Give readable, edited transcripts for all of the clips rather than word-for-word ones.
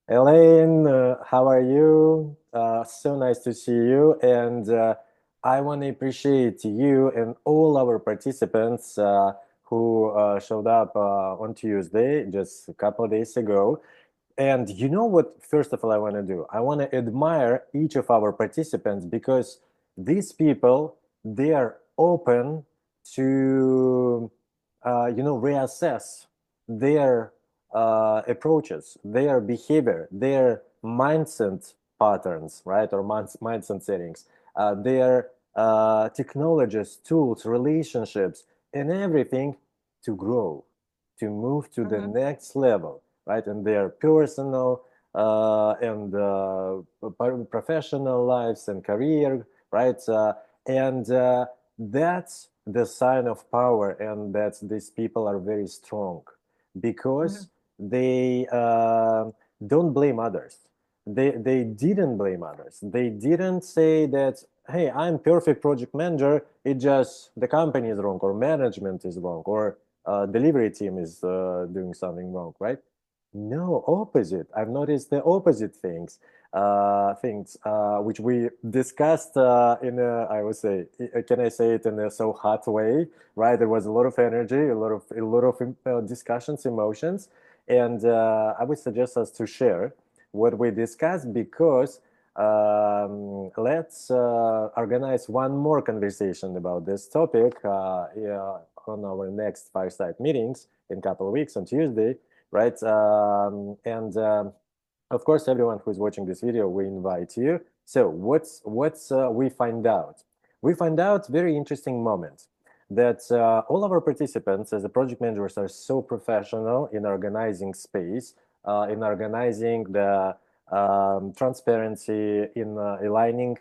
Elaine, how are you? So nice to see you. And I want to appreciate you and all our participants who showed up on Tuesday, just a couple of days ago. And you know what, first of all, I want to do? I want to admire each of our participants because these people, they are open to, reassess their approaches, their behavior, their mindset patterns, right? Or mindset settings, their technologies, tools, relationships, and everything to grow, to move to the Mm-hmm. next level, right? And their personal and professional lives and career, right? And that's the sign of power, and that these people are very strong Mm-hmm. because they don't blame others. They didn't blame others. They didn't say that, hey, I'm perfect project manager. It just the company is wrong, or management is wrong, or delivery team is doing something wrong, right? No, opposite. I've noticed the opposite things which we discussed in a, I would say, can I say it in a so hot way, right? There was a lot of energy, a lot of discussions, emotions, and I would suggest us to share what we discussed because let's organize one more conversation about this topic yeah, on our next Fireside meetings in a couple of weeks on Tuesday, right? And of course, everyone who's watching this video, we invite you. So what's we find out? We find out very interesting moment that all of our participants as the project managers are so professional in organizing space, in organizing the transparency, in aligning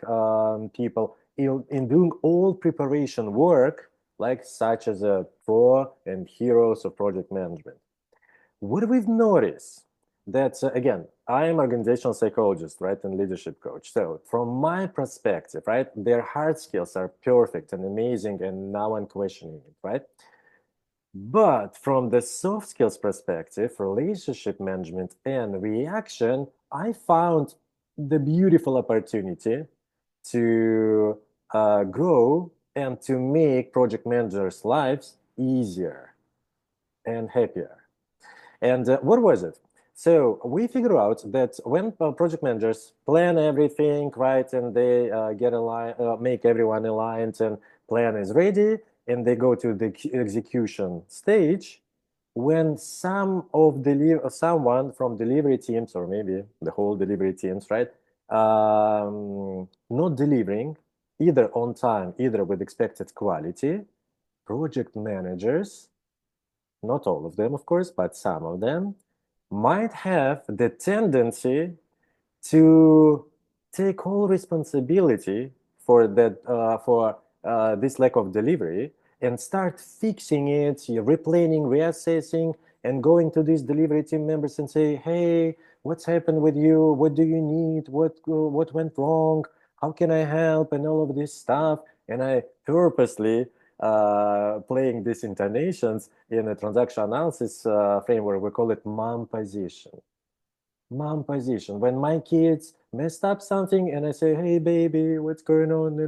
people, in doing all preparation work, like such as a pro and heroes of project management. What we've noticed that again, I am organizational psychologist, right, and leadership coach. So from my perspective, right, their hard skills are perfect and amazing, and now I'm questioning it, right? But from the soft skills perspective, relationship management and reaction, I found the beautiful opportunity to grow and to make project managers' lives easier and happier. And what was it? So we figure out that when project managers plan everything right, and they get aligned, make everyone aligned, and plan is ready, and they go to the execution stage. When someone from delivery teams, or maybe the whole delivery teams, right, not delivering either on time, either with expected quality, project managers, not all of them, of course, but some of them, might have the tendency to take all responsibility for that this lack of delivery and start fixing it, replanning, reassessing, and going to these delivery team members and say, "Hey, what's happened with you? What do you need? What went wrong? How can I help?" And all of this stuff. And I purposely playing these intonations in a transactional analysis framework. We call it mom position. Mom position. When my kids messed up something and I say, "Hey, baby, what's going on?"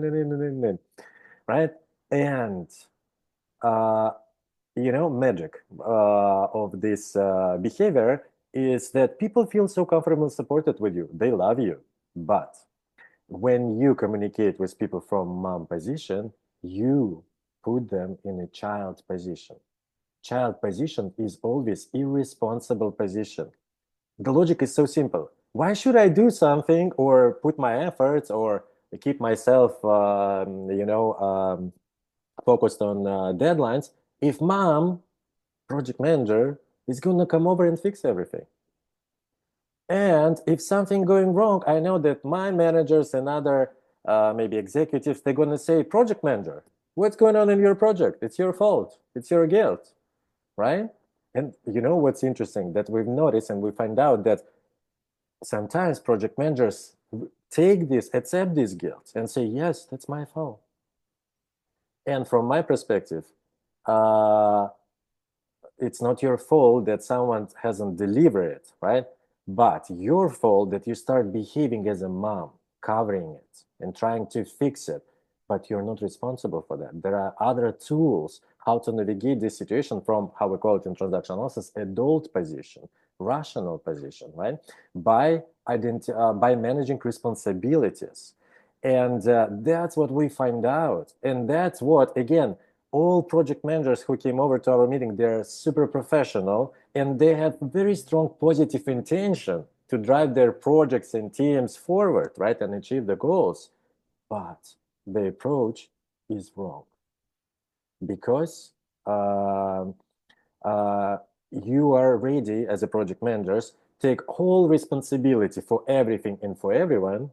Right? And, uh, magic of this behavior is that people feel so comfortable and supported with you. They love you. But when you communicate with people from mom position, you put them in a child position. Child position is always irresponsible position. The logic is so simple. Why should I do something or put my efforts or keep myself, focused on deadlines if mom, project manager, is going to come over and fix everything? And if something going wrong, I know that my managers and other maybe executives, they're going to say, "Project manager, what's going on in your project? It's your fault. It's your guilt," right? And you know what's interesting that we've noticed and we find out that sometimes project managers take this, accept this guilt and say, "Yes, that's my fault." And from my perspective, uh, it's not your fault that someone hasn't delivered it, right? But your fault that you start behaving as a mom, covering it and trying to fix it, but you're not responsible for that. There are other tools how to navigate this situation from, how we call it in transactional analysis, adult position, rational position, right? By managing responsibilities. And that's what we find out. And that's what, again, all project managers who came over to our meeting, they're super professional and they have very strong positive intention to drive their projects and teams forward, right, and achieve the goals. But the approach is wrong because uh, you are ready as a project managers take whole responsibility for everything and for everyone.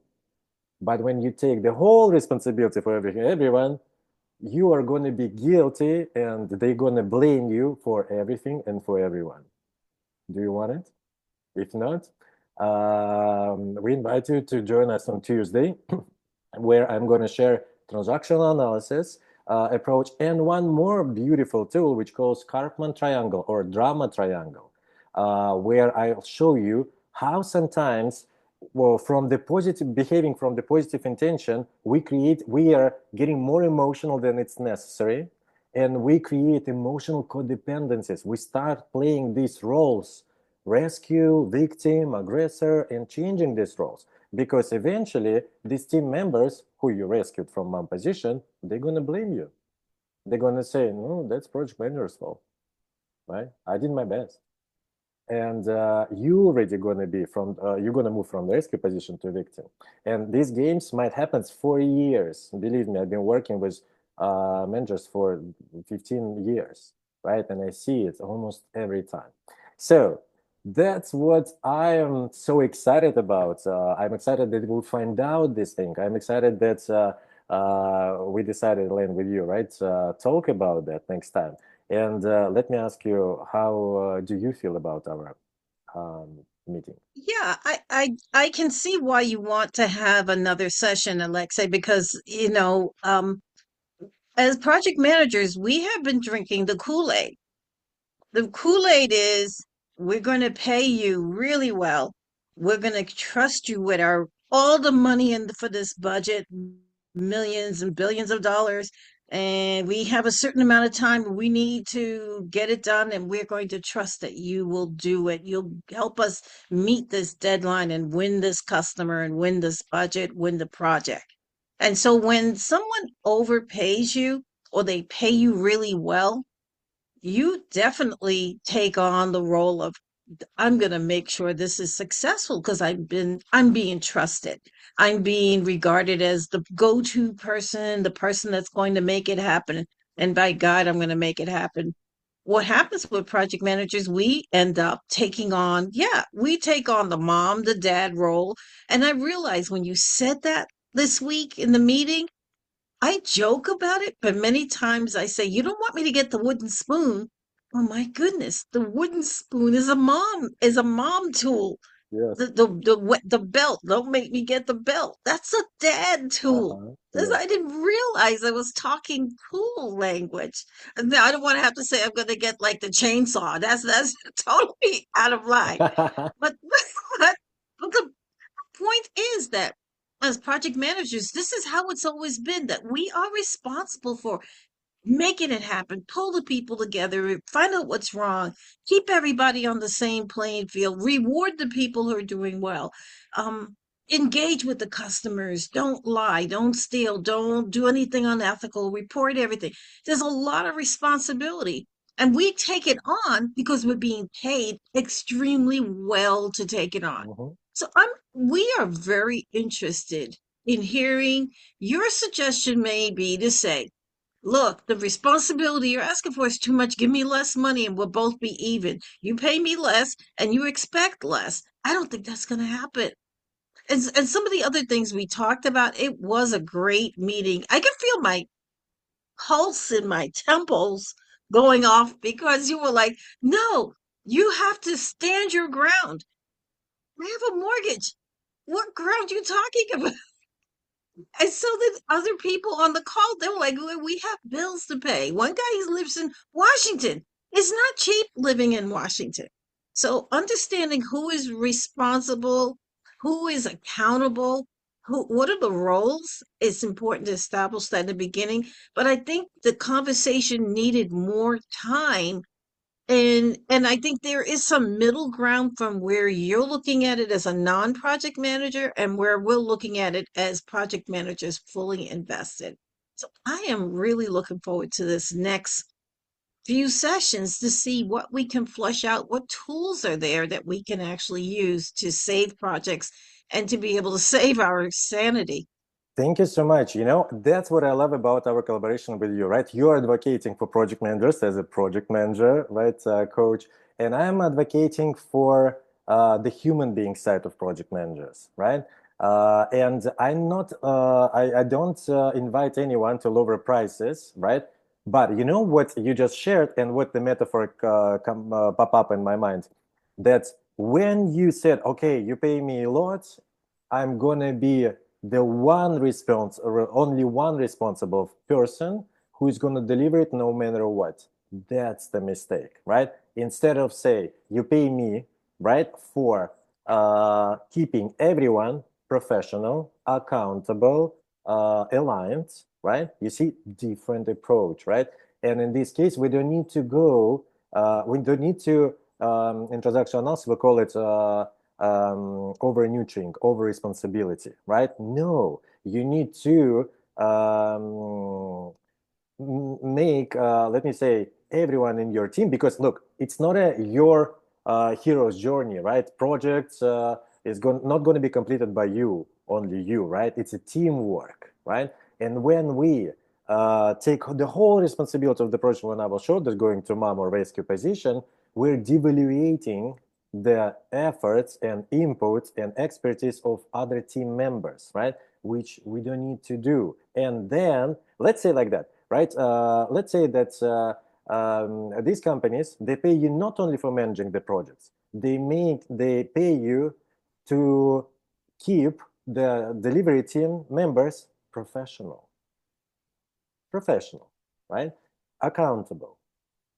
But when you take the whole responsibility for everything, everyone, you are going to be guilty and they're going to blame you for everything and for everyone. Do you want it? If not, we invite you to join us on Tuesday, where I'm going to share transactional analysis approach and one more beautiful tool, which calls Karpman Triangle or Drama Triangle, where I'll show you how sometimes, well, from the positive behaving from the positive intention, we are getting more emotional than it's necessary, and we create emotional codependencies. We start playing these roles: rescue, victim, aggressor, and changing these roles. Because eventually, these team members who you rescued from one position, they're going to blame you. They're going to say, no, that's project manager's fault, right? I did my best. And you already going to be from, you're going to move from the rescue position to victim. And these games might happen for years. Believe me, I've been working with managers for 15 years, right? And I see it almost every time. So that's what I am so excited about. I'm excited that we'll find out this thing. I'm excited that we decided, Elaine, with you, right? Talk about that next time. And let me ask you, how do you feel about our meeting? Yeah, I can see why you want to have another session, Alexei, because as project managers, we have been drinking the Kool-Aid. The Kool-Aid is we're going to pay you really well. We're going to trust you with our all the money in for this budget, millions and billions of dollars, and we have a certain amount of time we need to get it done, and we're going to trust that you will do it. You'll help us meet this deadline and win this customer and win this budget, win the project. And so when someone overpays you or they pay you really well, you definitely take on the role of I'm going to make sure this is successful because I'm being trusted. I'm being regarded as the go-to person, the person that's going to make it happen. And by God, I'm going to make it happen. What happens with project managers, we end up taking on, yeah, we take on the mom, the dad role. And I realized when you said that this week in the meeting, I joke about it, but many times I say, "You don't want me to get the wooden spoon." Oh my goodness, the wooden spoon is a mom tool. Yes. The belt. Don't make me get the belt. That's a dad tool. Uh-huh. This, Yes. I didn't realize I was talking cool language. And now I don't want to have to say I'm going to get like the chainsaw. That's totally out of line. But but the point is that as project managers, this is how it's always been that we are responsible for making it happen, pull the people together, find out what's wrong, keep everybody on the same playing field, reward the people who are doing well, um, engage with the customers, don't lie, don't steal, don't do anything unethical, report everything. There's a lot of responsibility. And we take it on because we're being paid extremely well to take it on. Mhm. So we are very interested in hearing your suggestion may be to say, look, the responsibility you're asking for is too much. Give me less money and we'll both be even. You pay me less and you expect less. I don't think that's going to happen. And some of the other things we talked about, it was a great meeting. I can feel my pulse in my temples going off because you were like, no, you have to stand your ground. I have a mortgage. What ground you talking about? And so the other people on the call, they were like, we have bills to pay. One guy lives in Washington. It's not cheap living in Washington. So understanding who is responsible, who is accountable, what are the roles, it's important to establish that in the beginning. But I think the conversation needed more time. And I think there is some middle ground from where you're looking at it as a non-project manager and where we're looking at it as project managers fully invested. So I am really looking forward to this next few sessions to see what we can flush out, what tools are there that we can actually use to save projects and to be able to save our sanity. Thank you so much. That's what I love about our collaboration with you, right? You're advocating for project managers as a project manager, right, coach, and I'm advocating for the human being side of project managers, right? And I'm not, I don't invite anyone to lower prices, right? But you know what you just shared and what the metaphor pop up in my mind, that when you said, okay, you pay me a lot, I'm gonna be the one or only one responsible person who is going to deliver it no matter what. That's the mistake, right? Instead of say you pay me, right, for keeping everyone professional, accountable, aligned, right? You see, different approach, right? And in this case, we don't need to go. We don't need to in transactional analysis we call it over nurturing, over responsibility, right? No, you need to make, let me say, everyone in your team, because look, it's not your hero's journey, right? Projects is not going to be completed by you, only you, right? It's a teamwork, right? And when we take the whole responsibility of the project on our shoulders, going to mom or rescue position, we're devaluating the efforts and inputs and expertise of other team members, right? Which we don't need to do. And then let's say like that, right? Let's say that these companies, they pay you not only for managing the projects, they pay you to keep the delivery team members professional, right? Accountable.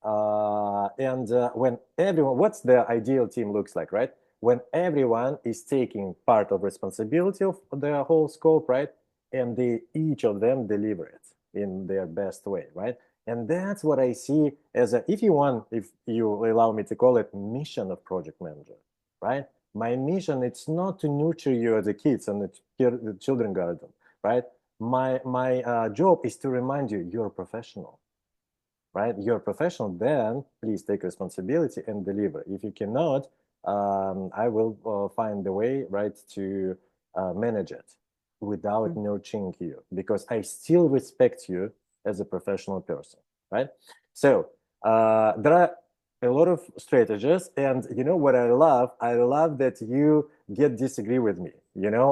And when everyone, what's the ideal team looks like, right? When everyone is taking part of responsibility of the whole scope, right? And each of them deliver it in their best way, right? And that's what I see as if you allow me to call it, mission of project manager, right? My mission, it's not to nurture you as a kids and the children garden, right? My job is to remind you, you're a professional, right? You're a professional, then please take responsibility and deliver. If you cannot, I will find the way, right, to manage it without nurturing you, because I still respect you as a professional person, right? So there are a lot of strategies, and you know what I love? I love that you disagree with me.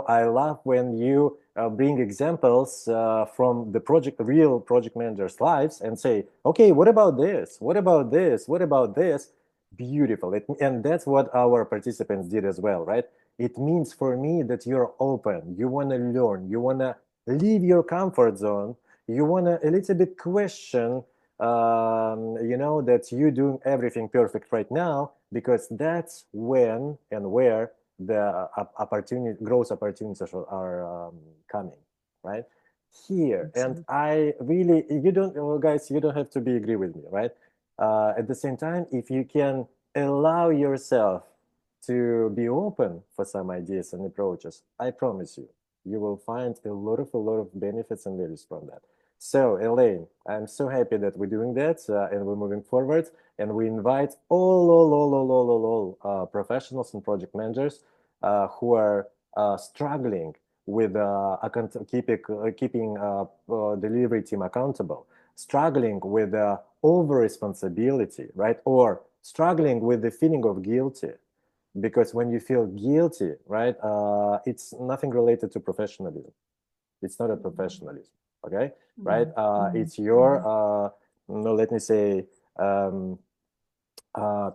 I love when you bring examples from the real project managers' lives and say, okay, what about this? What about this? What about this? Beautiful. And that's what our participants did as well, right? It means for me that you're open, you want to learn, you want to leave your comfort zone, you want to a little bit question, that you're doing everything perfect right now, because that's when and where the growth opportunities are coming, right? Here. And I really, you don't, well, guys, you don't have to agree with me, right? At the same time, if you can allow yourself to be open for some ideas and approaches, I promise you, you will find a lot of benefits and values from that. So, Elaine, I'm so happy that we're doing that and we're moving forward. And we invite all professionals and project managers who are struggling with keeping delivery team accountable, struggling with over responsibility, right? Or struggling with the feeling of guilty. Because when you feel guilty, right, it's nothing related to professionalism. It's not a professionalism, okay? Right? It's your, no, let me say,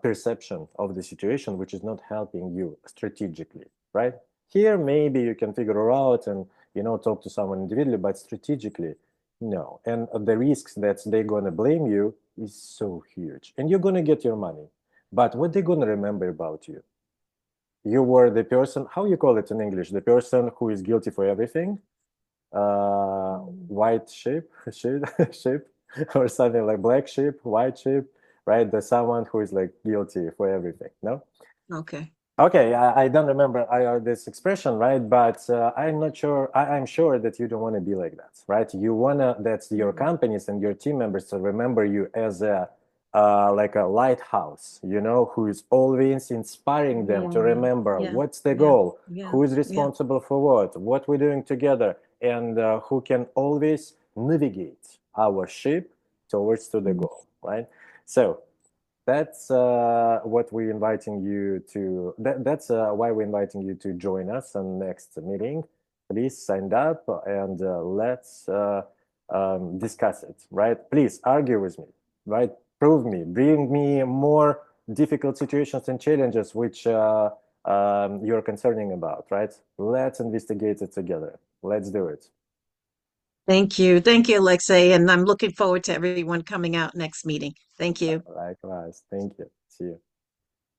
perception of the situation, which is not helping you strategically, right? Here, maybe you can figure it out and, talk to someone individually, but strategically, no. And the risks that they're going to blame you is so huge. And you're going to get your money. But what they gonna remember about you? You were the person, how you call it in English? The person who is guilty for everything? White sheep, sheep, sheep, or something like black sheep, white sheep, right? The someone who is like guilty for everything, no? Okay. Okay, I don't remember this expression, right? But I'm not sure. I'm sure that you don't want to be like that, right? You wanna that your companies and your team members to remember you as a like a lighthouse, who is always inspiring them to remember Yeah. what's the Yeah. goal, Yeah. who is Yeah. responsible for what we're doing together, and who can always navigate our ship towards to the Mm. goal, right? So that's what we're inviting you to. That's why we're inviting you to join us on next meeting. Please sign up and let's discuss it. Right? Please argue with me. Right? Prove me. Bring me more difficult situations and challenges which you're concerning about. Right? Let's investigate it together. Let's do it. Thank you. Thank you, Alexei. And I'm looking forward to everyone coming out next meeting. Thank you. Likewise. Thank you. See you.